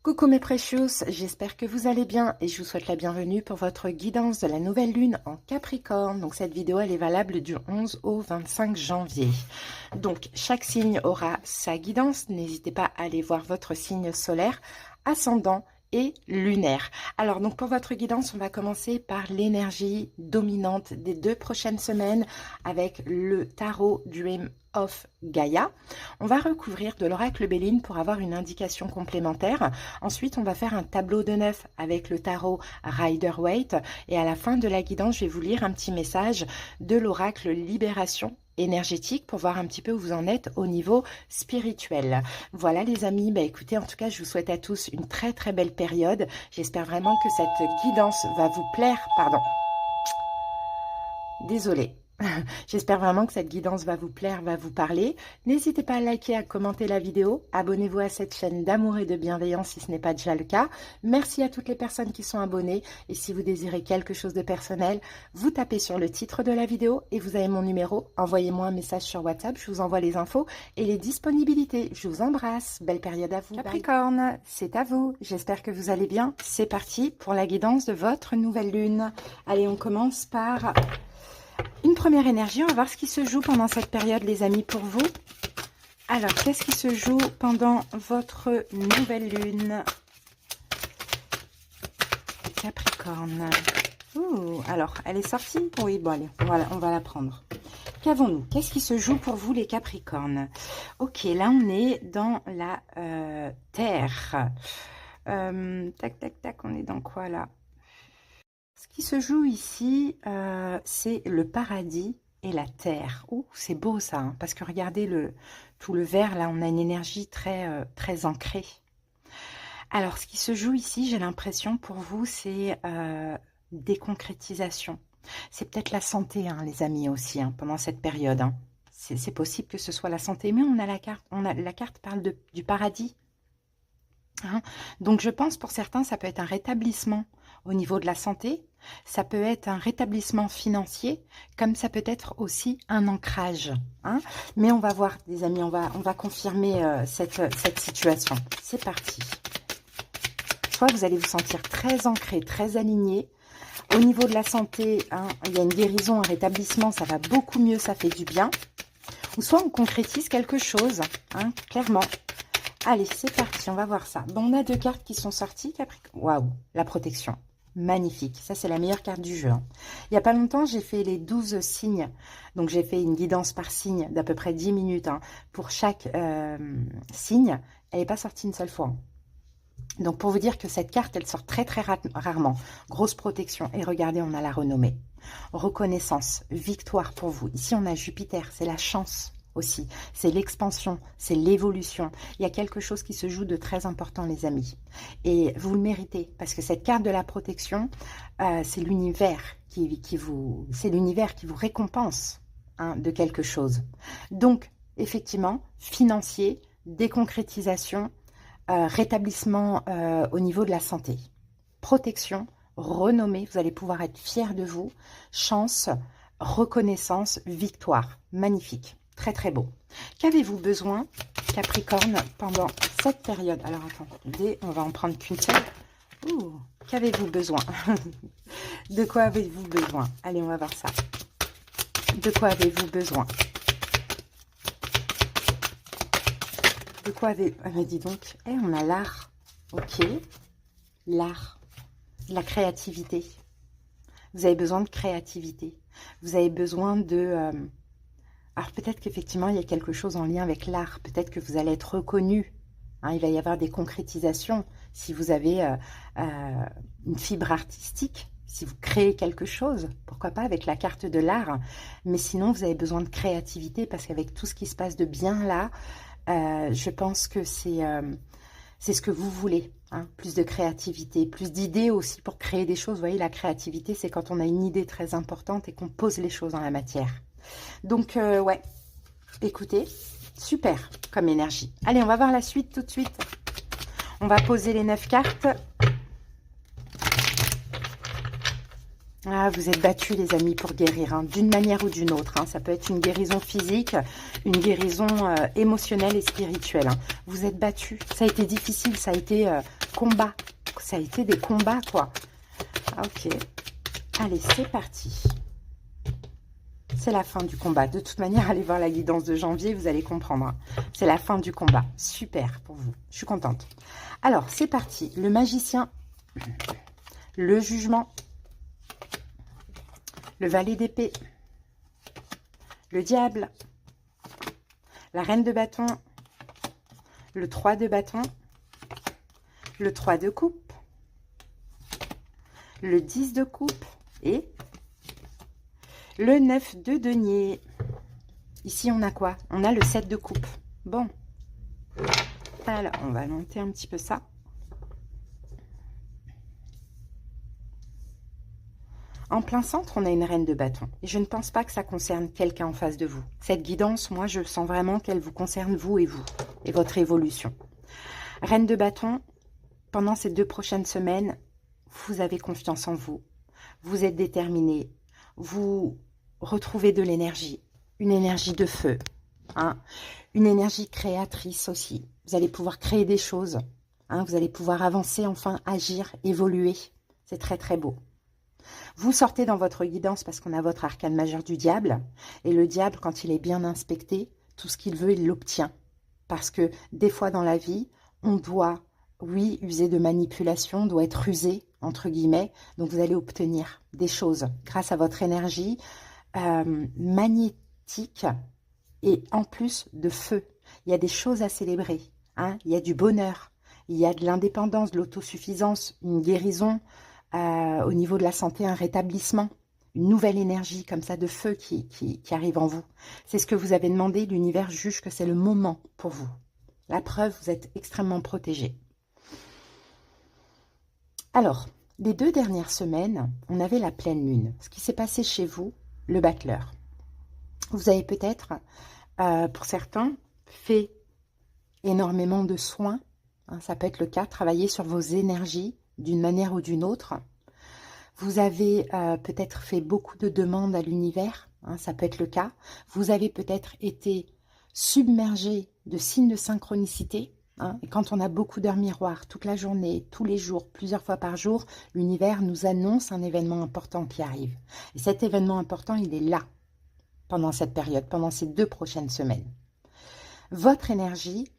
Coucou mes precious, j'espère que vous allez bien et je vous souhaite la bienvenue pour votre guidance de la nouvelle lune en Capricorne. Donc cette vidéo elle est valable du 11 au 25 janvier. Donc chaque signe aura sa guidance, n'hésitez pas à aller voir votre signe solaire, ascendant et lunaire. Alors donc pour votre guidance, on va commencer par l'énergie dominante des 2 prochaines semaines avec le tarot Dream of Gaia. On va recouvrir de l'oracle Béline pour avoir une indication complémentaire. Ensuite, on va faire un tableau de 9 avec le tarot Rider-Waite. Et à la fin de la guidance, je vais vous lire un petit message de l'oracle Libération énergétique pour voir un petit peu où vous en êtes au niveau spirituel. Voilà les amis, bah écoutez, en tout cas, je vous souhaite à tous une très très belle période. J'espère vraiment que cette guidance va vous plaire. Pardon. Désolée. J'espère vraiment que cette guidance va vous plaire, va vous parler. N'hésitez pas à liker, à commenter la vidéo. Abonnez-vous à cette chaîne d'amour et de bienveillance si ce n'est pas déjà le cas. Merci à toutes les personnes qui sont abonnées. Et si vous désirez quelque chose de personnel, vous tapez sur le titre de la vidéo et vous avez mon numéro. Envoyez-moi un message sur WhatsApp. Je vous envoie les infos et les disponibilités. Je vous embrasse. Belle période à vous. Capricorne, c'est à vous. J'espère que vous allez bien. C'est parti pour la guidance de votre nouvelle lune. Allez, on commence par une première énergie. On va voir ce qui se joue pendant cette période, les amis, pour vous. Alors, qu'est-ce qui se joue pendant votre nouvelle lune Capricorne. Ouh, alors, elle est sortie? Oui, bon, allez, on va la prendre. Qu'avons-nous? Qu'est-ce qui se joue pour vous, les Capricornes? Ok, là, on est dans la Terre. Tac, tac, tac, on est dans quoi, là? Ce qui se joue ici, c'est le paradis et la terre. Ouh, c'est beau ça, hein, parce que regardez tout le vert, là, on a une énergie très, très ancrée. Alors, ce qui se joue ici, j'ai l'impression pour vous, c'est des concrétisations. C'est peut-être la santé, hein, les amis, aussi, hein, pendant cette période. Hein. C'est possible que ce soit la santé, mais on a la carte parle du paradis. Hein. Donc, je pense pour certains, ça peut être un rétablissement au niveau de la santé, ça peut être un rétablissement financier, comme ça peut être aussi un ancrage. Hein. Mais on va voir, les amis, on va confirmer cette situation. C'est parti. Soit vous allez vous sentir très ancré, très aligné. Au niveau de la santé, hein, il y a une guérison, un rétablissement, ça va beaucoup mieux, ça fait du bien. Ou soit on concrétise quelque chose, hein, clairement. Allez, c'est parti, on va voir ça. Bon, on a 2 cartes qui sont sorties, Capricorne. Waouh, la protection. Magnifique, ça c'est la meilleure carte du jeu. Hein. Il n'y a pas longtemps, j'ai fait les 12 signes. Donc j'ai fait une guidance par signe d'à peu près 10 minutes hein, pour chaque signe. Elle n'est pas sortie une seule fois. Hein. Donc pour vous dire que cette carte, elle sort très très rarement. Grosse protection. Et regardez, on a la renommée. Reconnaissance, victoire pour vous. Ici on a Jupiter, c'est la chance. Aussi, c'est l'expansion, c'est l'évolution. Il y a quelque chose qui se joue de très important, les amis. Et vous le méritez, parce que cette carte de la protection, c'est l'univers qui vous récompense hein, de quelque chose. Donc, effectivement, financier, déconcrétisation, rétablissement au niveau de la santé. Protection, renommée, vous allez pouvoir être fiers de vous. Chance, reconnaissance, victoire. Magnifique. Très, très beau. Qu'avez-vous besoin, Capricorne, pendant cette période? Alors, attendez, on va en prendre qu'une seule. Qu'avez-vous besoin? De quoi avez-vous besoin? Allez, on va voir ça. De quoi avez-vous besoin? De quoi avez-vous... Ah, mais dis donc, on a l'art. Ok. L'art. La créativité. Vous avez besoin de créativité. Vous avez besoin de... Alors peut-être qu'effectivement, il y a quelque chose en lien avec l'art. Peut-être que vous allez être reconnu. Hein, il va y avoir des concrétisations. Si vous avez une fibre artistique, si vous créez quelque chose, pourquoi pas avec la carte de l'art. Mais sinon, vous avez besoin de créativité parce qu'avec tout ce qui se passe de bien là, je pense que c'est ce que vous voulez. Hein, plus de créativité, plus d'idées aussi pour créer des choses. Vous voyez, la créativité, c'est quand on a une idée très importante et qu'on pose les choses dans la matière. Donc, ouais, écoutez, super comme énergie. Allez, on va voir la suite tout de suite. On va poser les 9 cartes. Ah, vous êtes battus, les amis, pour guérir, hein, d'une manière ou d'une autre. Hein. Ça peut être une guérison physique, une guérison émotionnelle et spirituelle. Hein. Vous êtes battus. Ça a été difficile, ça a été combat. Ça a été des combats, quoi. Ah, ok. Allez, c'est parti. C'est la fin du combat. De toute manière, allez voir la guidance de janvier, vous allez comprendre. C'est la fin du combat. Super pour vous. Je suis contente. Alors, c'est parti. Le magicien, le jugement, le valet d'épée, le diable, la reine de bâton, le 3 de bâton, le 3 de coupe, le 10 de coupe et le 9 de denier. Ici, on a quoi? On a le 7 de coupe. Bon. Alors, on va monter un petit peu ça. En plein centre, on a une reine de bâton. Et je ne pense pas que ça concerne quelqu'un en face de vous. Cette guidance, moi, je sens vraiment qu'elle vous concerne, vous, et votre évolution. Reine de bâton, pendant ces 2 prochaines semaines, vous avez confiance en vous. Vous êtes déterminé. Vous retrouvez de l'énergie. Une énergie de feu. Hein, une énergie créatrice aussi. Vous allez pouvoir créer des choses. Hein, vous allez pouvoir avancer, enfin, agir, évoluer. C'est très, très beau. Vous sortez dans votre guidance parce qu'on a votre arcane majeur du diable. Et le diable, quand il est bien inspecté, tout ce qu'il veut, il l'obtient. Parce que des fois dans la vie, on doit, oui, user de manipulation, on doit être rusé, entre guillemets. Donc vous allez obtenir des choses grâce à votre énergie magnétique et en plus de feu. Il y a des choses à célébrer. Hein, il y a du bonheur, il y a de l'indépendance, de l'autosuffisance, une guérison. Au niveau de la santé, un rétablissement, une nouvelle énergie comme ça de feu qui arrive en vous. C'est ce que vous avez demandé, l'univers juge que c'est le moment pour vous. La preuve, vous êtes extrêmement protégé. Alors, les 2 dernières semaines, on avait la pleine lune. Ce qui s'est passé chez vous, le battleur. Vous avez peut-être, pour certains, fait énormément de soins. Hein, ça peut être le cas, travailler sur vos énergies, d'une manière ou d'une autre. Vous avez peut-être fait beaucoup de demandes à l'univers, hein, ça peut être le cas. Vous avez peut-être été submergé de signes de synchronicité. Hein, et quand on a beaucoup d'heures miroirs, toute la journée, tous les jours, plusieurs fois par jour, l'univers nous annonce un événement important qui arrive. Et cet événement important, il est là, pendant cette période, pendant ces 2 prochaines semaines. Votre énergie,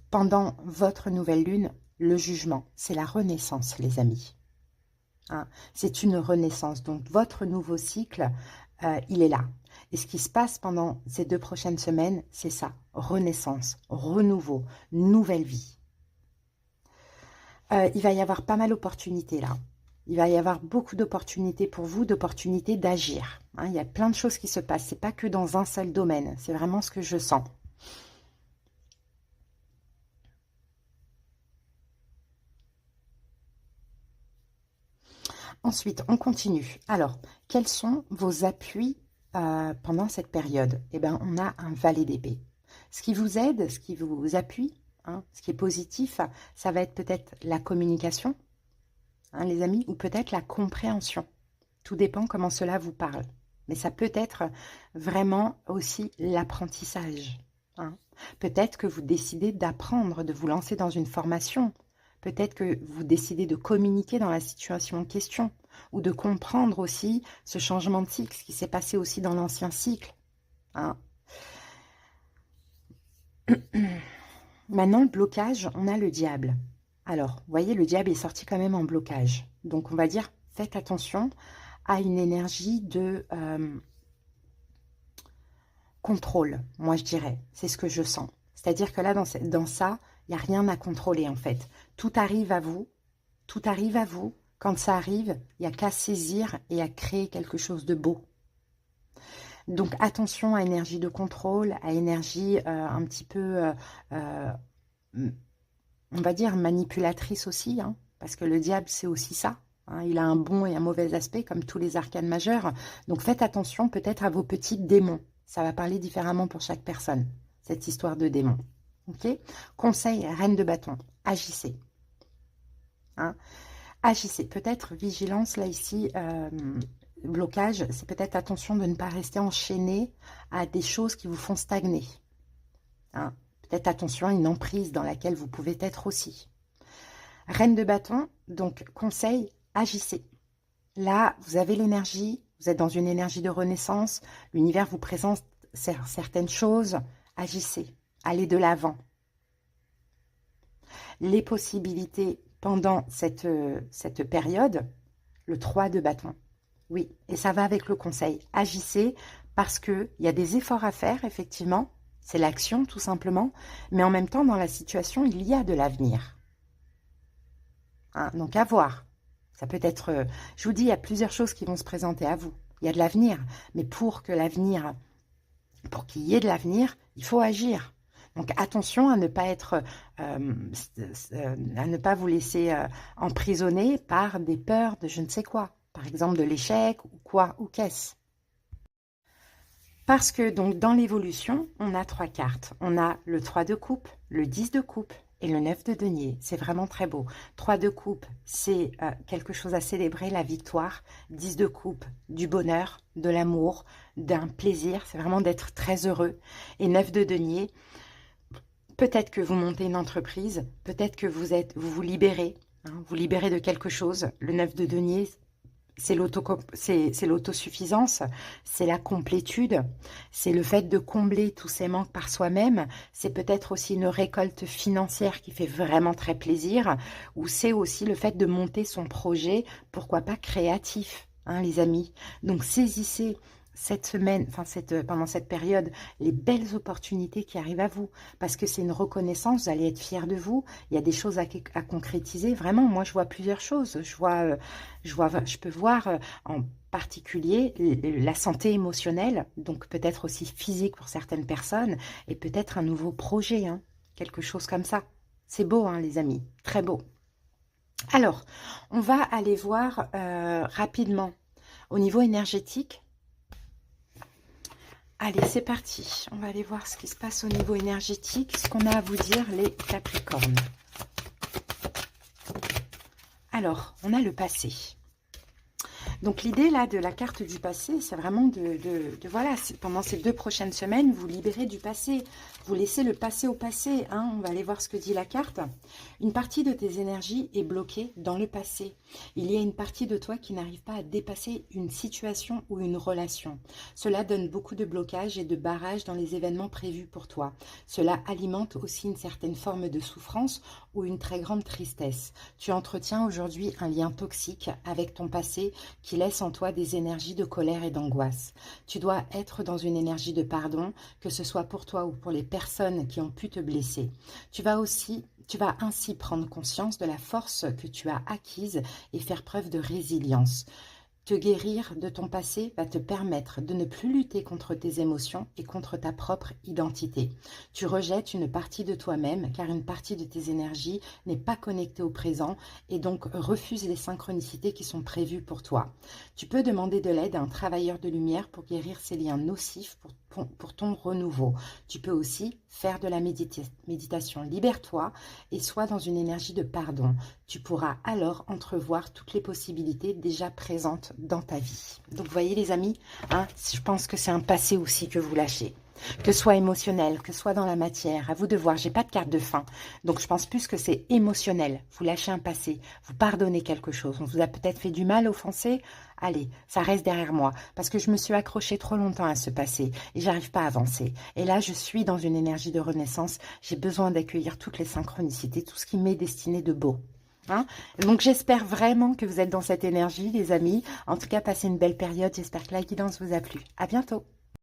pendant votre nouvelle lune, le jugement, c'est la renaissance, les amis. Hein, c'est une renaissance. Donc, votre nouveau cycle, il est là. Et ce qui se passe pendant ces 2 prochaines semaines, c'est ça. Renaissance, renouveau, nouvelle vie. Il va y avoir pas mal d'opportunités là. Il va y avoir beaucoup d'opportunités pour vous, d'opportunités d'agir. Hein, il y a plein de choses qui se passent. Ce n'est pas que dans un seul domaine. C'est vraiment ce que je sens. Ensuite, on continue. Alors, quels sont vos appuis pendant cette période? Eh bien, on a un valet d'épée. Ce qui vous aide, ce qui vous appuie, hein, ce qui est positif, ça va être peut-être la communication, hein, les amis, ou peut-être la compréhension. Tout dépend comment cela vous parle. Mais ça peut être vraiment aussi l'apprentissage. Hein. Peut-être que vous décidez d'apprendre, de vous lancer dans une formation. Peut-être que vous décidez de communiquer dans la situation en question ou de comprendre aussi ce changement de cycle, ce qui s'est passé aussi dans l'ancien cycle. Hein. Maintenant, le blocage, on a le diable. Alors, vous voyez, le diable est sorti quand même en blocage. Donc, on va dire, faites attention à une énergie de contrôle, moi je dirais. C'est ce que je sens. C'est-à-dire que là, dans ça, il n'y a rien à contrôler en fait. Tout arrive à vous. Tout arrive à vous. Quand ça arrive, il n'y a qu'à saisir et à créer quelque chose de beau. Donc attention à énergie de contrôle, à énergie un petit peu, on va dire manipulatrice aussi. Hein, parce que le diable, c'est aussi ça. Hein, il a un bon et un mauvais aspect comme tous les arcanes majeurs. Donc faites attention peut-être à vos petits démons. Ça va parler différemment pour chaque personne, cette histoire de démons. Okay. Conseil, reine de bâton, agissez. Hein. Agissez. Peut-être vigilance, là, ici, blocage, c'est peut-être attention de ne pas rester enchaîné à des choses qui vous font stagner. Hein. Peut-être attention à une emprise dans laquelle vous pouvez être aussi. Reine de bâton, donc conseil, agissez. Là, vous avez l'énergie, vous êtes dans une énergie de renaissance, l'univers vous présente certaines choses, agissez, allez de l'avant. Les possibilités pendant cette période, le 3 de bâton. Oui, et ça va avec le conseil. Agissez parce qu'il y a des efforts à faire, effectivement. C'est l'action, tout simplement. Mais en même temps, dans la situation, il y a de l'avenir. Hein, donc, à voir. Ça peut être... je vous dis, il y a plusieurs choses qui vont se présenter à vous. Il y a de l'avenir. Mais pour qu'il y ait de l'avenir, il faut agir. Donc, attention à ne pas être... à ne pas vous laisser emprisonner par des peurs de je ne sais quoi. Par exemple, de l'échec ou quoi, ou qu'est-ce. Parce que donc dans l'évolution, on a 3 cartes. On a le 3 de coupe, le 10 de coupe et le 9 de denier. C'est vraiment très beau. 3 de coupe, c'est quelque chose à célébrer, la victoire. 10 de coupe, du bonheur, de l'amour, d'un plaisir. C'est vraiment d'être très heureux. Et 9 de denier, peut-être que vous montez une entreprise, peut-être que vous vous libérez, hein, vous libérez de quelque chose. Le 9 de denier, c'est l'autosuffisance, c'est la complétude, c'est le fait de combler tous ces manques par soi-même, c'est peut-être aussi une récolte financière qui fait vraiment très plaisir, ou c'est aussi le fait de monter son projet, pourquoi pas créatif, hein, les amis. Donc saisissez cette semaine, pendant cette période, les belles opportunités qui arrivent à vous, parce que c'est une reconnaissance, vous allez être fiers de vous, il y a des choses à concrétiser, vraiment, moi je vois plusieurs choses, je peux voir en particulier la santé émotionnelle, donc peut-être aussi physique pour certaines personnes, et peut-être un nouveau projet, hein, quelque chose comme ça. C'est beau, hein, les amis, très beau. Alors, on va aller voir rapidement au niveau énergétique. Allez, c'est parti. On va aller voir ce qui se passe au niveau énergétique, ce qu'on a à vous dire, les Capricornes. Alors, on a le passé. Donc, l'idée, là, de la carte du passé, c'est vraiment voilà, pendant ces 2 prochaines semaines, vous libérez du passé. Vous laissez le passé au passé. Hein. On va aller voir ce que dit la carte. Une partie de tes énergies est bloquée dans le passé. Il y a une partie de toi qui n'arrive pas à dépasser une situation ou une relation. Cela donne beaucoup de blocages et de barrages dans les événements prévus pour toi. Cela alimente aussi une certaine forme de souffrance ou une très grande tristesse. Tu entretiens aujourd'hui un lien toxique avec ton passé qui laisse en toi des énergies de colère et d'angoisse. Tu dois être dans une énergie de pardon, que ce soit pour toi ou pour les personnes qui ont pu te blesser. Tu vas ainsi prendre conscience de la force que tu as acquise et faire preuve de résilience. Te guérir de ton passé va te permettre de ne plus lutter contre tes émotions et contre ta propre identité. Tu rejettes une partie de toi-même car une partie de tes énergies n'est pas connectée au présent et donc refuse les synchronicités qui sont prévues pour toi. Tu peux demander de l'aide à un travailleur de lumière pour guérir ces liens nocifs pour ton renouveau. Tu peux aussi faire de la méditation. Libère-toi et sois dans une énergie de pardon. Tu pourras alors entrevoir toutes les possibilités déjà présentes dans ta vie. Donc, vous voyez les amis, hein, je pense que c'est un passé aussi que vous lâchez. Que ce soit émotionnel, que ce soit dans la matière, à vous de voir. J'ai pas de carte de fin, donc je pense plus que c'est émotionnel. Vous lâchez un passé, vous pardonnez quelque chose. On vous a peut-être fait du mal, offensé. Allez, ça reste derrière moi, parce que je me suis accrochée trop longtemps à ce passé et j'arrive pas à avancer. Et là, je suis dans une énergie de renaissance. J'ai besoin d'accueillir toutes les synchronicités, tout ce qui m'est destiné de beau. Hein? Donc j'espère vraiment que vous êtes dans cette énergie, les amis. En tout cas, passez une belle période. J'espère que la guidance vous a plu. À bientôt.